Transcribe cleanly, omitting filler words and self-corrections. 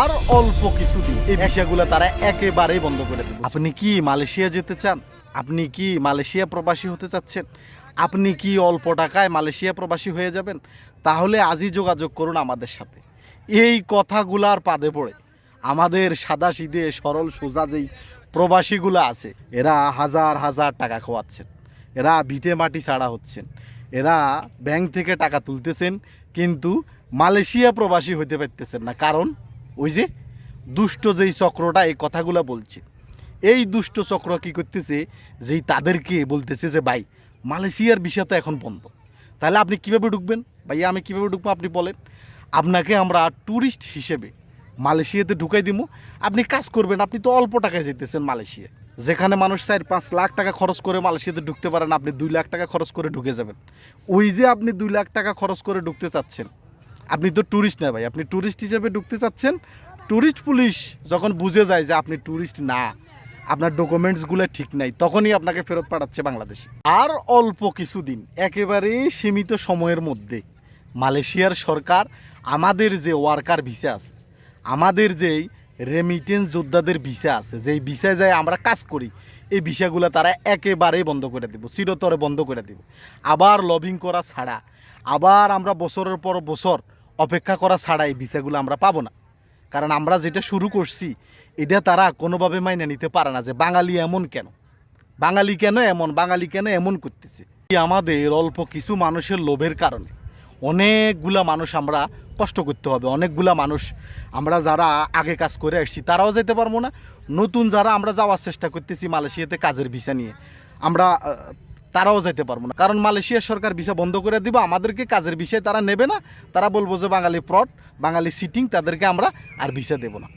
আর অল্প কিছুদিন এই ভিসাগুলো তারা একেবারেই বন্ধ করে দেবে। আপনি কি মালয়েশিয়া যেতে চান? আপনি কি মালয়েশিয়া প্রবাসী হতে চাচ্ছেন? আপনি কি অল্প টাকায় মালয়েশিয়া প্রবাসী হয়ে যাবেন? তাহলে আজই যোগাযোগ করুন আমাদের সাথে। এই কথাগুলার পাদে পড়ে আমাদের সাদাসিধে সরল সোজা যেই প্রবাসীগুলো আছে, এরা হাজার হাজার টাকা খোয়াচ্ছেন, এরা ভিটে মাটি ছাড়া হচ্ছেন, এরা ব্যাংক থেকে টাকা তুলতেছেন, কিন্তু মালয়েশিয়া প্রবাসী হইতে পারতেছেন না। কারণ ওই যে দুষ্ট যেই চক্রটা এই কথাগুলো বলছে, এই দুষ্ট চক্র কী করতেছে, যেই তাদেরকে বলতেছে যে ভাই মালয়েশিয়ার ভিসা তো এখন বন্ধ, তাহলে আপনি কীভাবে ঢুকবেন? ভাই আমি কীভাবে ঢুকবো আপনি বলেন। আপনাকে আমরা ট্যুরিস্ট হিসেবে মালয়েশিয়াতে ঢুকাই দিব, আপনি কাজ করবেন। আপনি তো অল্প টাকায় যেতেছেন মালয়েশিয়া, যেখানে মানুষ 4-5 লাখ টাকা খরচ করে মালয়েশিয়াতে ঢুকতে পারেন, আপনি 2 লাখ টাকা খরচ করে ঢুকে যাবেন। ওই যে আপনি 2 লাখ টাকা খরচ করে ঢুকতে চাচ্ছেন, আপনি তো ট্যুরিস্ট না ভাই, আপনি ট্যুরিস্ট হিসেবে ঢুকতে চাচ্ছেন। ট্যুরিস্ট পুলিশ যখন বুঝে যায় যে আপনি ট্যুরিস্ট না, আপনার ডকুমেন্টসগুলো ঠিক নাই, তখনই আপনাকে ফেরত পাঠাচ্ছে বাংলাদেশে। আর অল্প কিছুদিন, একেবারেই সীমিত সময়ের মধ্যে মালয়েশিয়ার সরকার আমাদের যে ওয়ার্কার ভিসা আছে, আমাদের যেই রেমিটেন্স যোদ্ধাদের ভিসা আছে, যেই ভিসায় যায় আমরা কাজ করি, এই ভিসাগুলো তারা একেবারেই বন্ধ করে দেব, চিরতরে বন্ধ করে দেব। আবার লবিং করা ছাড়া, আবার আমরা বছরের পর বছর অপেক্ষা করা ছাড়া এই ভিসাগুলো আমরা পাবো না। কারণ আমরা যেটা শুরু করছি, এটা তারা কোনোভাবে মাইনে নিতে পারে না যে বাঙালি এমন কেন, বাঙালি কেন এমন, বাঙালি কেন এমন করতেছে। আমাদের অল্প কিছু মানুষের লোভের কারণে অনেকগুলা মানুষ আমরা কষ্ট করতে হবে, অনেকগুলা মানুষ আমরা যারা আগে কাজ করে আসছি তারাও যেতে পারবো না। নতুন যারা আমরা যাওয়ার চেষ্টা করতেছি মালয়েশিয়াতে কাজের ভিসা নিয়ে, আমরা তারাও যেতে পারবো না। কারণ মালয়েশিয়ার সরকার ভিসা বন্ধ করে দিব, আমাদেরকে কাজের ভিসায় তারা নেবে না। তারা বলবো যে বাঙালি ফ্রড, বাঙালি সিটিং, তাদেরকে আমরা আর ভিসা দেবো না।